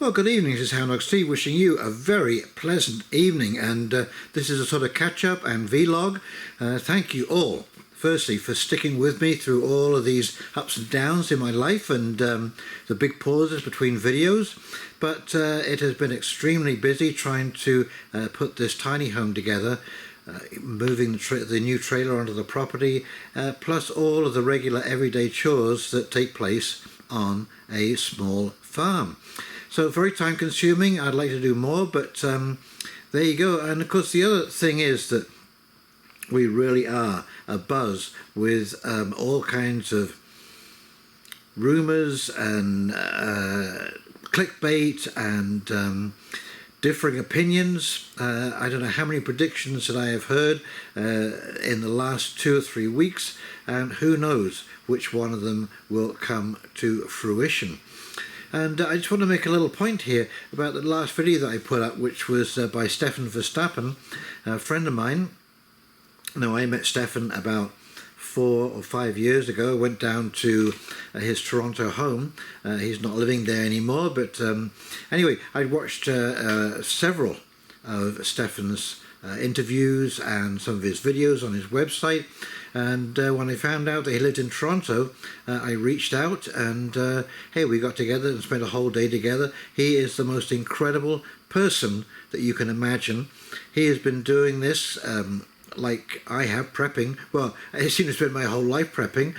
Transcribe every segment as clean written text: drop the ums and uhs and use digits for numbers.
Well, good evening. This is Houndog Steve wishing you a very pleasant evening, and this is a sort of catch-up and vlog. Thank you all, firstly, for sticking with me through all of these ups and downs in my life and the big pauses between videos. But it has been extremely busy trying to put this tiny home together, moving the new trailer onto the property, plus all of the regular everyday chores that take place on a small farm. So very time consuming. I'd like to do more, but there you go. And of course the other thing is that we really are abuzz with all kinds of rumours and clickbait and differing opinions. I don't know how many predictions that I have heard in the last 2 or 3 weeks, and who knows which one of them will come to fruition. And I just want to make a little point here about the last video that I put up, which was by Stefan Verstappen, a friend of mine. Now, I met Stefan about 4 or 5 years ago. I went down to his Toronto home. He's not living there anymore, but anyway, I watched several of Stefan's interviews and some of his videos on his website. And when I found out that he lived in Toronto, I reached out and hey, we got together and spent a whole day together. He is the most incredible person that you can imagine. He has been doing this like I have, prepping. Well, I seem to spend my whole life prepping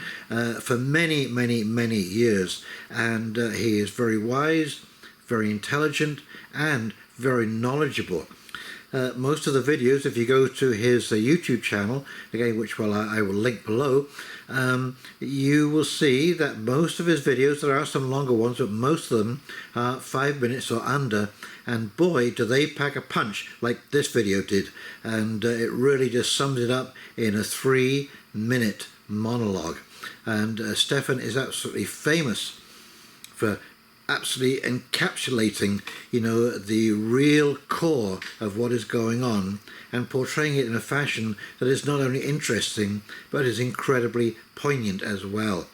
for many, many, many years. And he is very wise, very intelligent, and very knowledgeable. Most of the videos, if you go to his YouTube channel, again, which I will link below, you will see that most of his videos, there are some longer ones, but most of them are 5 minutes or under, and boy, do they pack a punch like this video did. And it really just sums it up in a 3-minute monologue. And Stefan is absolutely famous for absolutely encapsulating, you know, the real core of what is going on and portraying it in a fashion that is not only interesting but is incredibly poignant as well.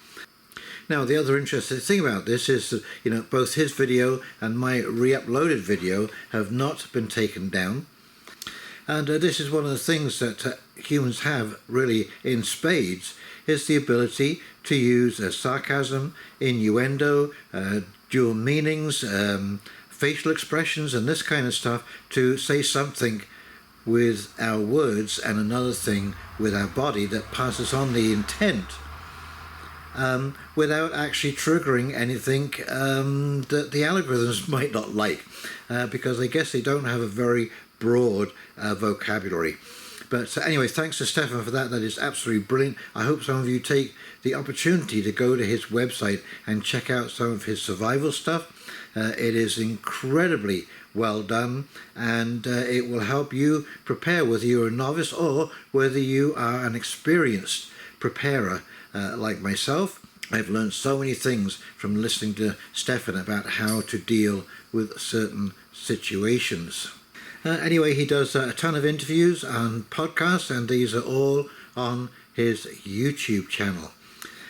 Now, the other interesting thing about this is that, you know, both his video and my re-uploaded video have not been taken down. And this is one of the things that humans have really in spades, is the ability to use sarcasm, innuendo, dual meanings, facial expressions and this kind of stuff to say something with our words and another thing with our body that passes on the intent without actually triggering anything that the algorithms might not like, because I guess they don't have a very broad vocabulary. But anyway, thanks to Stefan for that. That is absolutely brilliant. I hope some of you take the opportunity to go to his website and check out some of his survival stuff. It is incredibly well done, and it will help you prepare, whether you're a novice or whether you are an experienced preparer like myself. I've learned so many things from listening to Stefan about how to deal with certain situations. Anyway, he does a ton of interviews and podcasts, and these are all on his YouTube channel.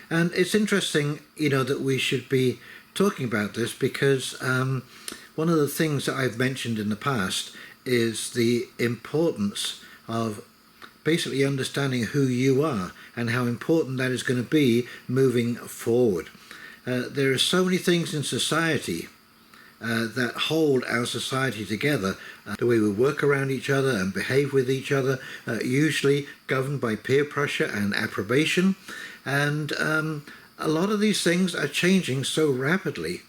And it's interesting, you know, that we should be talking about this, because one of the things that I've mentioned in the past is the importance of basically understanding who you are and how important that is going to be moving forward. There are so many things in society that hold our society together, the way we work around each other and behave with each other, usually governed by peer pressure and approbation. And a lot of these things are changing so rapidly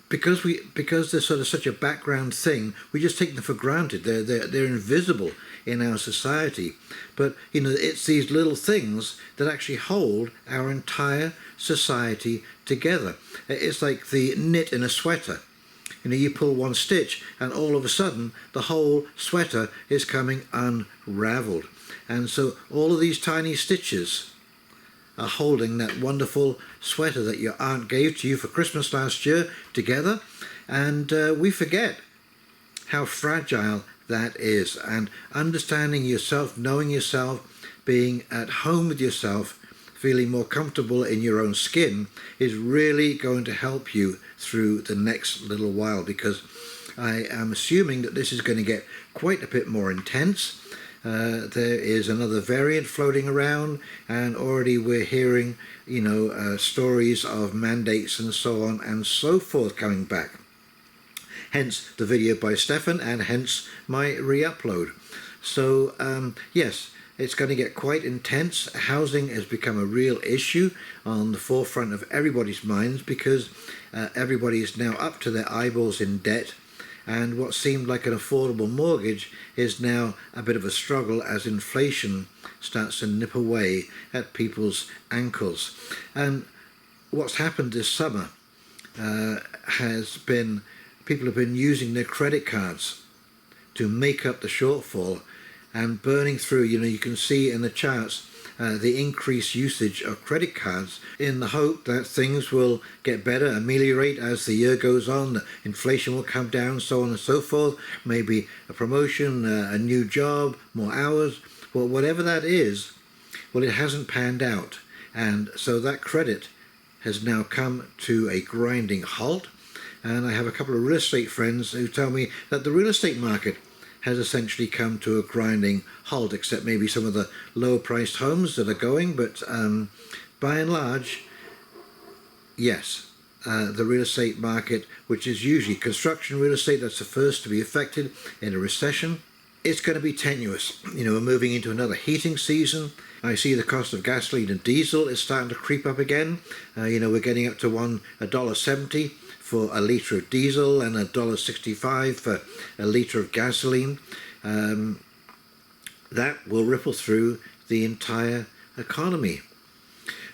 because they're sort of such a background thing. We just take them for granted. They're invisible in our society. But you know, it's these little things that actually hold our entire society together. It's like the knit in a sweater. You know, you pull one stitch and all of a sudden the whole sweater is coming unraveled. And so all of these tiny stitches are holding that wonderful sweater that your aunt gave to you for Christmas last year together. And we forget how fragile that is. And understanding yourself, knowing yourself, being at home with yourself feeling more comfortable in your own skin is really going to help you through the next little while, because I am assuming that this is going to get quite a bit more intense. There is another variant floating around, and already we're hearing, stories of mandates and so on and so forth coming back. Hence the video by Stefan, and hence my re-upload. So yes, it's going to get quite intense. Housing has become a real issue on the forefront of everybody's minds, because everybody is now up to their eyeballs in debt, and what seemed like an affordable mortgage is now a bit of a struggle as inflation starts to nip away at people's ankles. And what's happened this summer has been people have been using their credit cards to make up the shortfall and burning through. You can see in the charts the increased usage of credit cards, in the hope that things will get better, ameliorate as the year goes on, that inflation will come down, so on and so forth, maybe a promotion, a new job, more hours, well, whatever that is, well, it hasn't panned out. And so that credit has now come to a grinding halt. And I have a couple of real estate friends who tell me that the real estate market has essentially come to a grinding halt, except maybe some of the lower priced homes that are going. But by and large, yes, the real estate market, which is usually construction real estate, that's the first to be affected in a recession, it's going to be tenuous. We're moving into another heating season. I see the cost of gasoline and diesel is starting to creep up again. We're getting up to $1.70 for a litre of diesel and $1.65 for a litre of gasoline. That will ripple through the entire economy.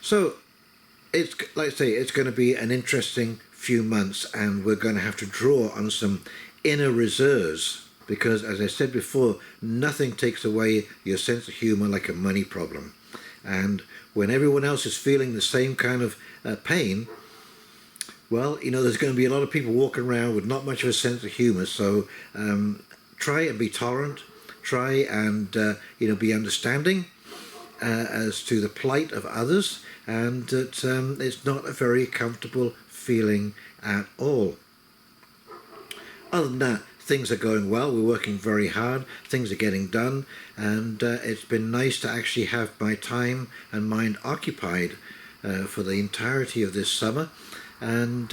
So it's, like I say, it's going to be an interesting few months, and we're going to have to draw on some inner reserves, because, as I said before, nothing takes away your sense of humour like a money problem. And when everyone else is feeling the same kind of pain, well, there's going to be a lot of people walking around with not much of a sense of humour. So try and be tolerant, try and be understanding as to the plight of others, and that it's not a very comfortable feeling at all. Other than that, things are going well. We're working very hard. Things are getting done, and it's been nice to actually have my time and mind occupied for the entirety of this summer. And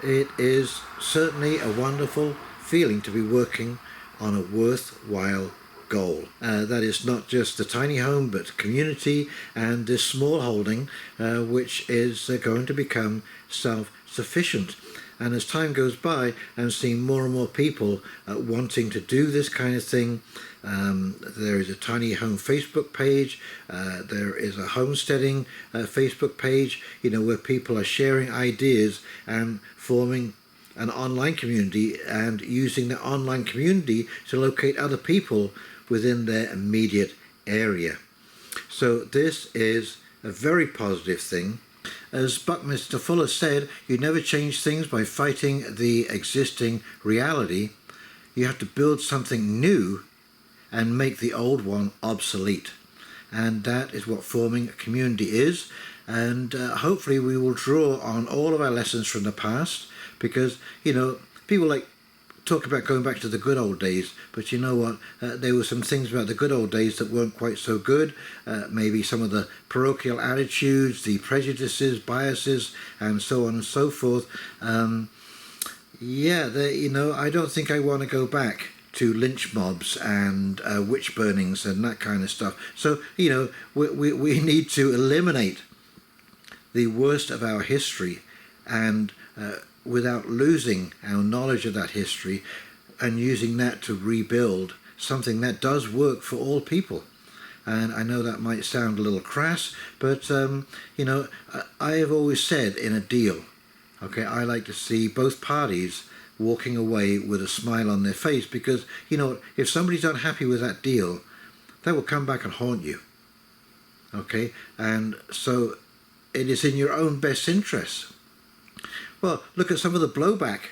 it is certainly a wonderful feeling to be working on a worthwhile goal. That is not just the tiny home, but community and this small holding, which is going to become self-sufficient. And as time goes by, I'm seeing more and more people wanting to do this kind of thing. There is a tiny home Facebook page. There is a homesteading Facebook page, where people are sharing ideas and forming an online community, and using the online community to locate other people within their immediate area. So this is a very positive thing. As Buckminster Fuller said, you never change things by fighting the existing reality. You have to build something new and make the old one obsolete. And that is what forming a community is. And hopefully we will draw on all of our lessons from the past, because, people talk about going back to the good old days, but you know what, there were some things about the good old days that weren't quite so good. Maybe some of the parochial attitudes, the prejudices, biases, and so on and so forth. I don't think I want to go back to lynch mobs and witch burnings and that kind of stuff. So, we need to eliminate the worst of our history, and without losing our knowledge of that history, and using that to rebuild something that does work for all people. And I know that might sound a little crass, but I have always said in a deal, I like to see both parties walking away with a smile on their face, because if somebody's unhappy with that deal, that will come back and haunt you. And so it is in your own best interest. Well, look at some of the blowback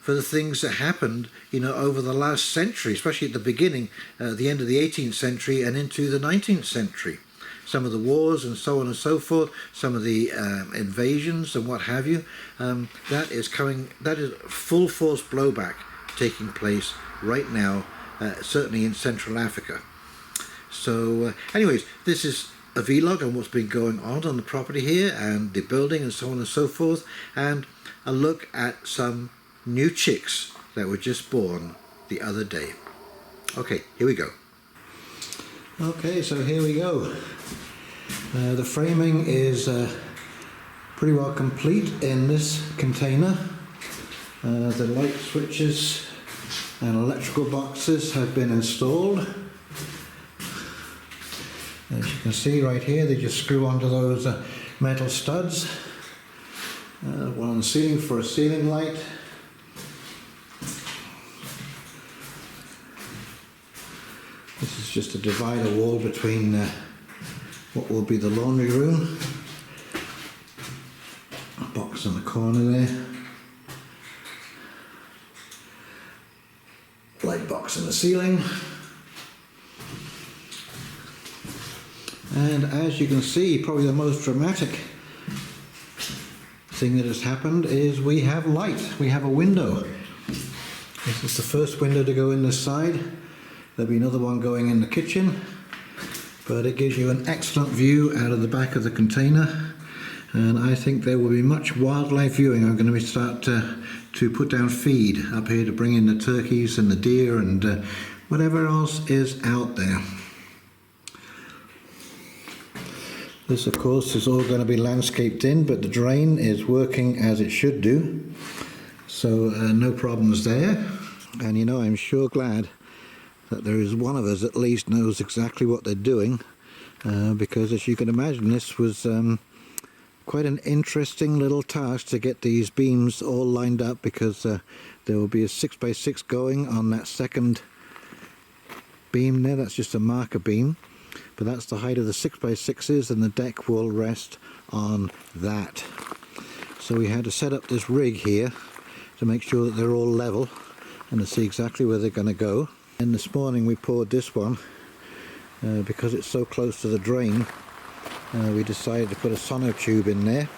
for the things that happened, over the last century, especially at the beginning, the end of the 18th century and into the 19th century. some of the wars and so on and so forth, some of the invasions and what have you, that is full force blowback taking place right now, certainly in Central Africa. So anyways, this is a vlog on what's been going on the property here and the building and so on and so forth, and a look at some new chicks that were just born the other day. Okay, here we go. Okay, so here we go. The framing is pretty well complete in this container. The light switches and electrical boxes have been installed. As you can see right here, they just screw onto those metal studs. One on the ceiling for a ceiling light. This is just a divider wall between what will be the laundry room. A box in the corner there. Light box in the ceiling. And as you can see, probably the most dramatic thing that has happened is we have light. We have a window. This is the first window to go in this side. There'll be another one going in the kitchen, but it gives you an excellent view out of the back of the container, and I think there will be much wildlife viewing. I'm going to start to put down feed up here to bring in the turkeys and the deer and whatever else is out there. This of course is all going to be landscaped in, but the drain is working as it should do, so no problems there. And you know, I'm sure glad that there is one of us at least knows exactly what they're doing, because as you can imagine, this was quite an interesting little task to get these beams all lined up, because there will be a 6x6 going on that second beam there. That's just a marker beam, but that's the height of the 6x6s, and the deck will rest on that. So we had to set up this rig here to make sure that they're all level and to see exactly where they're going to go. And this morning we poured this one because it's so close to the drain. We decided to put a sonotube in there,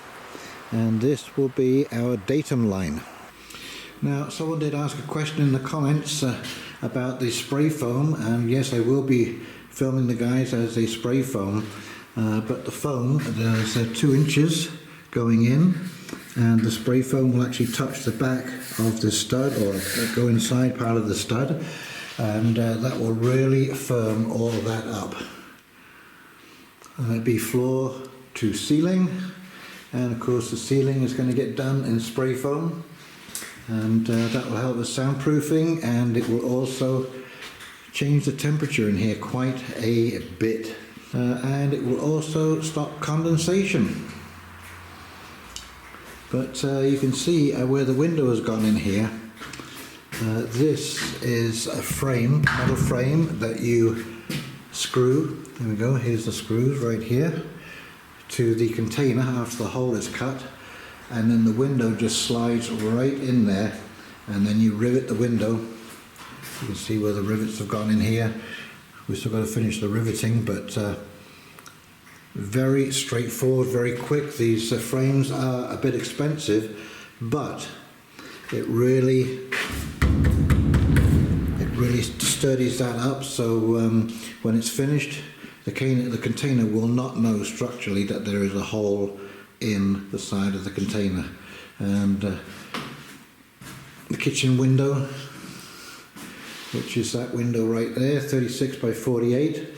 and this will be our datum line. Now, someone did ask a question in the comments about the spray foam, and yes, I will be filming the guys as they spray foam, but the foam, there's 2 inches going in, and the spray foam will actually touch the back of the stud, or go inside part of the stud, and that will really firm all of that up. It'll be floor to ceiling, and of course the ceiling is going to get done in spray foam, and that will help with soundproofing, and it will also change the temperature in here quite a bit, and it will also stop condensation. But you can see where the window has gone in here. This is a frame, metal frame that you screw. There we go, here's the screws right here to the container after the hole is cut, and then the window just slides right in there, and then you rivet the window. You can see where the rivets have gone in here. We've still got to finish the riveting, but very straightforward, very quick. These frames are a bit expensive, but it really sturdies that up, so when it's finished, the container will not know structurally that there is a hole in the side of the container. And the kitchen window, which is that window right there, 36 by 48.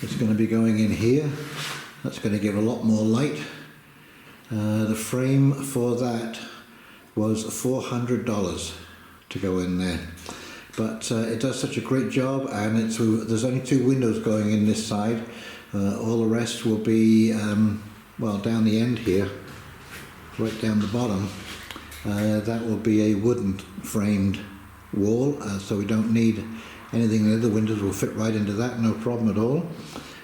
It's going to be going in here. That's going to give a lot more light. The frame for that was $400 to go in there, but it does such a great job, and there's only 2 windows going in this side. All the rest will be well, down the end here, right down the bottom. That will be a wooden framed wall, so we don't need anything there. The windows will fit right into that, no problem at all.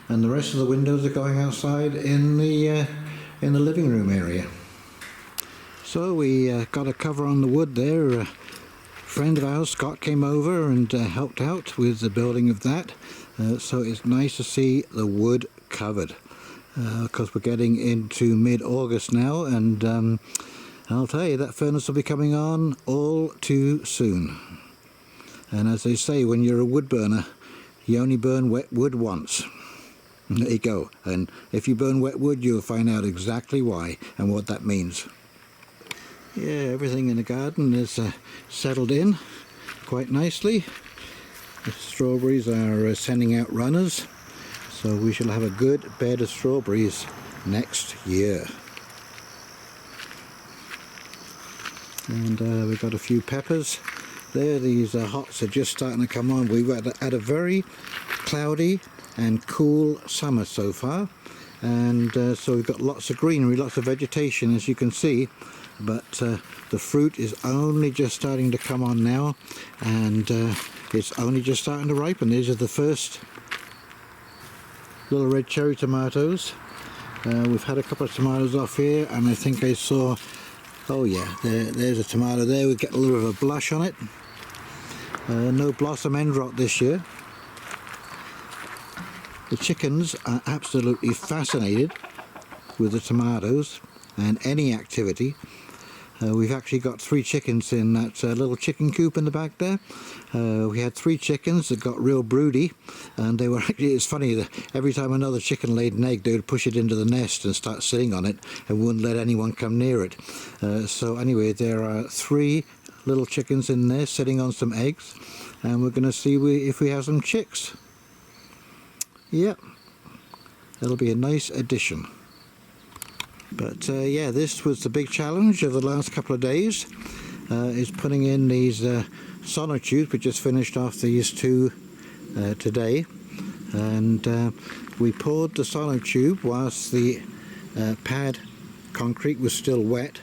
And the rest of the windows are going outside in the living room area. So we got a cover on the wood there. A friend of ours, Scott, came over and helped out with the building of that. So it's nice to see the wood covered, because we're getting into mid-August now, and I'll tell you, that furnace will be coming on all too soon. And as they say, when you're a wood burner, you only burn wet wood once. There you go. And if you burn wet wood, you'll find out exactly why and what that means. Yeah, everything in the garden is settled in quite nicely. The strawberries are sending out runners, so we shall have a good bed of strawberries next year. And we've got a few peppers there. These hops are just starting to come on. We've had a very cloudy and cool summer so far, and so we've got lots of greenery, lots of vegetation, as you can see, but the fruit is only just starting to come on now, and it's only just starting to ripen. These are the first little red cherry tomatoes. We've had a couple of tomatoes off here, and I think I saw, oh yeah, there's a tomato there. We get a little bit of a blush on it. No blossom end rot this year. The chickens are absolutely fascinated with the tomatoes and any activity. We've actually got 3 chickens in that little chicken coop in the back there. We had 3 chickens that got real broody, and they were actually, it's funny that every time another chicken laid an egg, they would push it into the nest and start sitting on it and wouldn't let anyone come near it. So anyway, there are 3 little chickens in there sitting on some eggs, and we're going to see if we have some chicks. Yep, it'll be a nice addition. But yeah, this was the big challenge of the last couple of days, is putting in these sonotubes. We just finished off these 2 today, and we poured the sonotube whilst the pad concrete was still wet.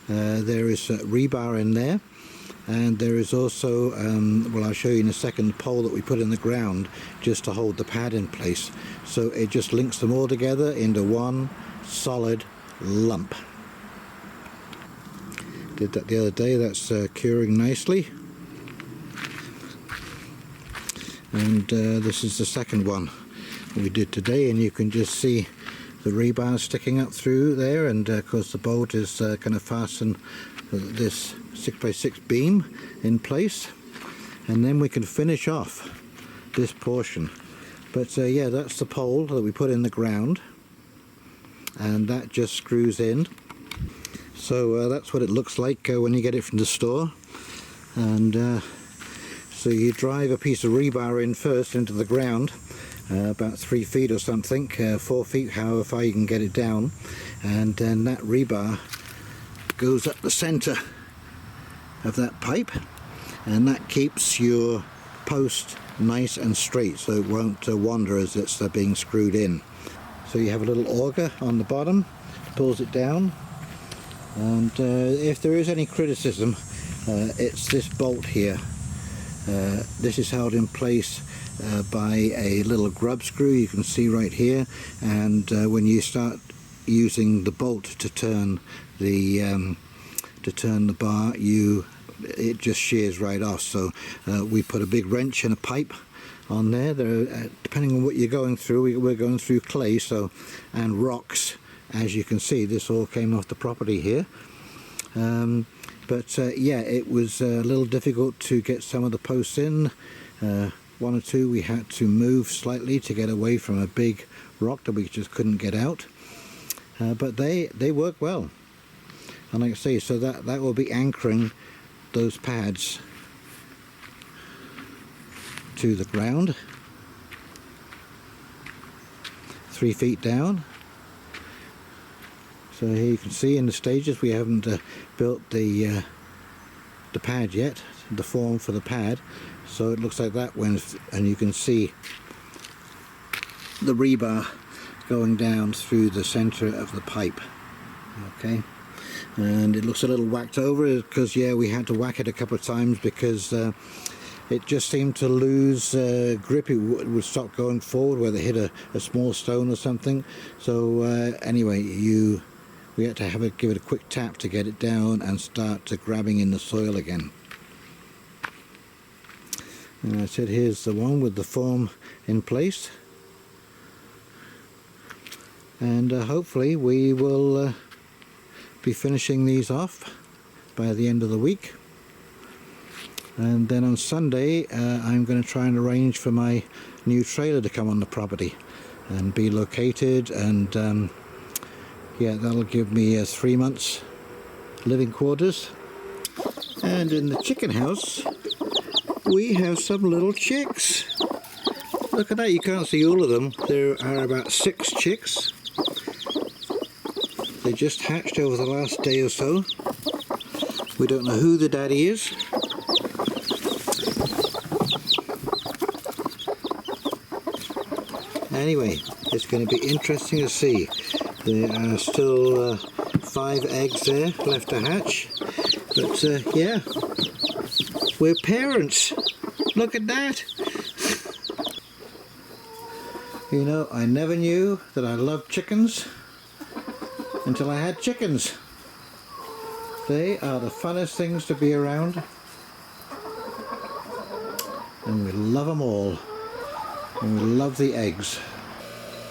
There is rebar in there, and there is also, well, I'll show you in a second, pole that we put in the ground just to hold the pad in place. So it just links them all together into one solid lump. Did that the other day. That's curing nicely, and this is the second one we did today, and you can just see the rebar sticking up through there, and of course the bolt is going to fasten this 6x6 beam in place, and then we can finish off this portion. But yeah, that's the pole that we put in the ground, and that just screws in. So that's what it looks like when you get it from the store. And so you drive a piece of rebar in first into the ground, about 3 feet or something, 4 feet, however far you can get it down, and then that rebar goes up the center of that pipe, and that keeps your post nice and straight, so it won't wander as it's being screwed in. So you have a little auger on the bottom, pulls it down, and if there is any criticism, it's this bolt here. This is held in place by a little grub screw, you can see right here, and when you start using the bolt to turn the bar, it just shears right off. So we put a big wrench and a pipe on there. Depending on what you're going through, we're going through clay, so, and rocks, as you can see. This all came off the property here. But yeah, it was a little difficult to get some of the posts in. 1 or 2 we had to move slightly to get away from a big rock that we just couldn't get out. But they work well. And like I say, so that will be anchoring those pads to the ground, 3 feet down. So here you can see in the stages we haven't built the pad yet, the form for the pad. So it looks like that one, and you can see the rebar going down through the center of the pipe. Okay, and it looks a little whacked over because, yeah, we had to whack it a couple of times because it just seemed to lose grip. It would stop going forward where they hit a small stone or something. So anyway, we had to give it a quick tap to get it down and start grabbing in the soil again. And I said, here's the one with the form in place, and hopefully we will be finishing these off by the end of the week. And then on Sunday I'm going to try and arrange for my new trailer to come on the property and be located, and yeah, that'll give me 3 months living quarters. And in the chicken house we have some little chicks. Look at that, you can't see all of them. There are about 6 chicks. They just hatched over the last day or so. We don't know who the daddy is. Anyway, it's going to be interesting to see. There are still 5 eggs there left to hatch. But yeah, we're parents. Look at that. You know, I never knew that I loved chickens until I had chickens. They are the funnest things to be around, and we love them all, and we love the eggs.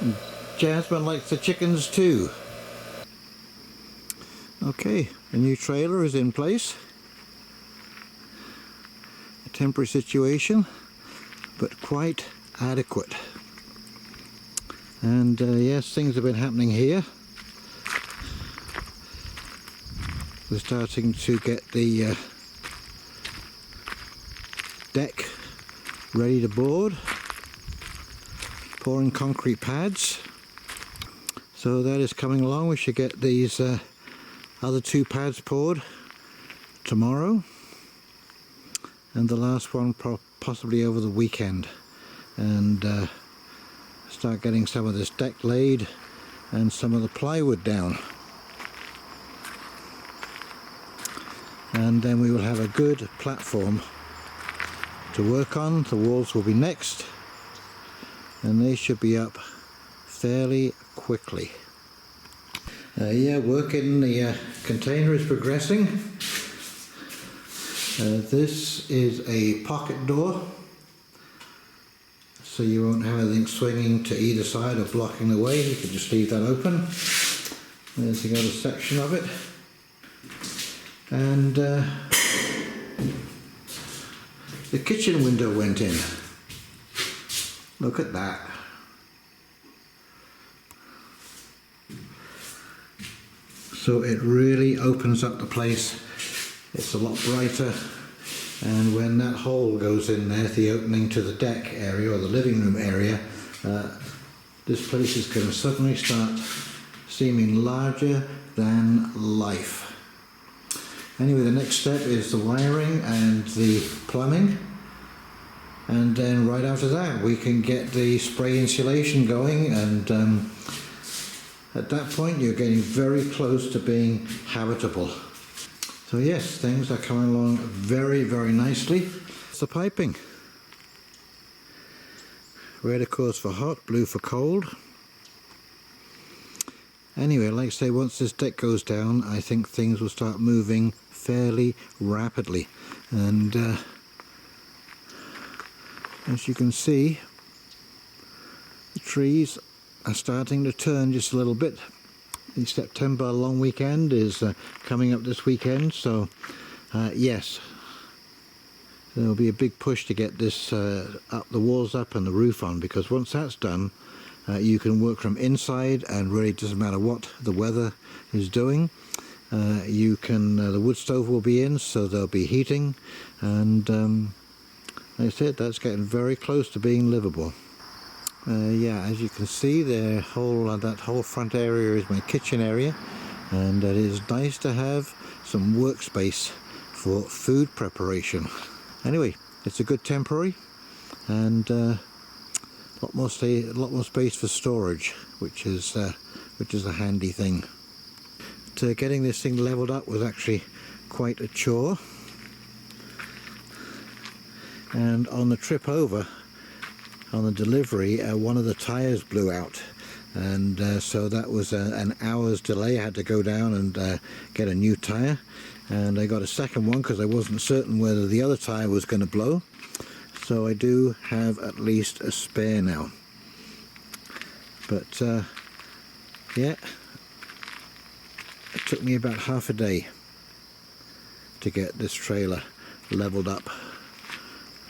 And Jasmine likes the chickens too. Okay, a new trailer is in place. A temporary situation, but quite adequate. And yes, things have been happening here. We're starting to get the deck ready to board, pouring concrete pads. So that is coming along. We should get these other 2 pads poured tomorrow, and the last one possibly over the weekend, and start getting some of this deck laid and some of the plywood down. And then we will have a good platform to work on. The walls will be next, and they should be up fairly quickly. Yeah, work in the container is progressing. This is a pocket door, so you won't have anything swinging to either side or blocking the way. You can just leave that open. There's the other section of it. And the kitchen window went in. Look at that. So it really opens up the place. It's a lot brighter, and when that hole goes in there, the opening to the deck area or the living room area, this place is going to suddenly start seeming larger than life. Anyway, the next step is the wiring and the plumbing, and then right after that we can get the spray insulation going, and at that point you're getting very close to being habitable. So yes, things are coming along very, very nicely. It's the piping. Red of course for hot, blue for cold. Anyway, like I say, once this deck goes down, I think things will start moving fairly rapidly. And as you can see, the trees are starting to turn just a little bit. The September long weekend is coming up this weekend, so yes, there will be a big push to get this up, the walls up and the roof on, because once that's done, you can work from inside, and really doesn't matter what the weather is doing. You can, the wood stove will be in, so there'll be heating, and like I said, that's getting very close to being livable. Yeah, as you can see, that whole front area is my kitchen area, and it is nice to have some workspace for food preparation. Anyway, it's a good temporary, and a lot more space for storage, which is a handy thing. But, getting this thing leveled up was actually quite a chore, and on the trip over, on the delivery, one of the tires blew out, and so that was an hour's delay. I had to go down and get a new tire, and I got a second one because I wasn't certain whether the other tire was going to blow. so I do have at least a spare now. But yeah, it took me about half a day to get this trailer leveled up.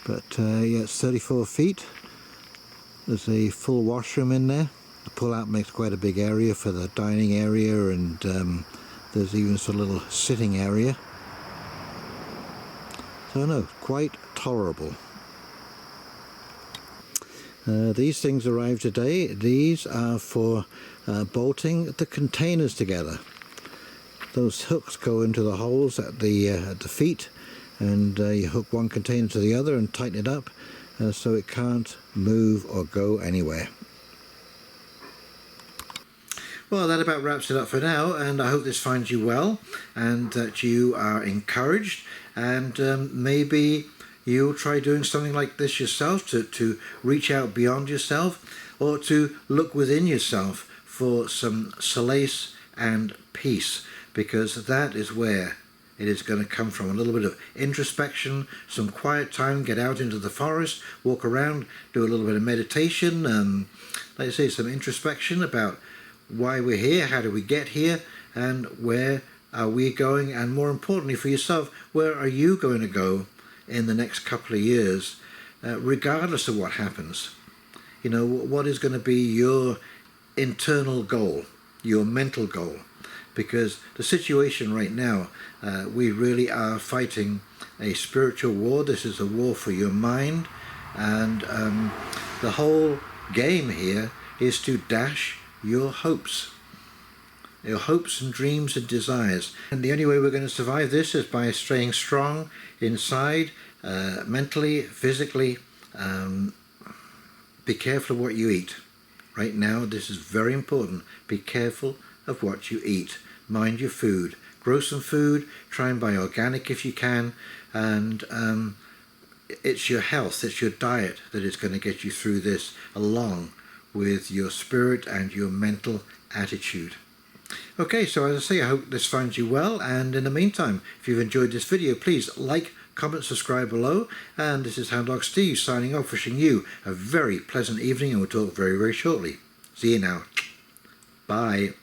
But yeah, it's 34 feet. There's a full washroom in there. The pull-out makes quite a big area for the dining area, and there's even a little sitting area. So no, quite tolerable. These things arrived today. These are for bolting the containers together. Those hooks go into the holes at the feet, and you hook one container to the other and tighten it up so it can't move or go anywhere. Well, that about wraps it up for now, and I hope this finds you well and that you are encouraged, and maybe you'll try doing something like this yourself, to reach out beyond yourself, or to look within yourself for some solace and peace, because that is where it is going to come from. A little bit of introspection, some quiet time, get out into the forest, walk around, do a little bit of meditation, like I say, some introspection about why we're here, how do we get here, and where are we going, and more importantly for yourself, where are you going to go in the next couple of years, regardless of what happens. You know, what is going to be your internal goal, your mental goal, because the situation right now, we really are fighting a spiritual war. This is a war for your mind, and the whole game here is to dash your hopes and dreams and desires. And the only way we're going to survive this is by staying strong inside, mentally, physically. Be careful of what you eat. Right now, this is very important. Be careful of what you eat. Mind your food. Grow some food. Try and buy organic if you can. And it's your health, it's your diet that is going to get you through this, along with your spirit and your mental attitude. Okay, so as I say, I hope this finds you well, and in the meantime, if you've enjoyed this video, please like, comment, subscribe below, and this is Houndog Steve signing off, wishing you a very pleasant evening, and we'll talk very, very shortly. See you now. Bye.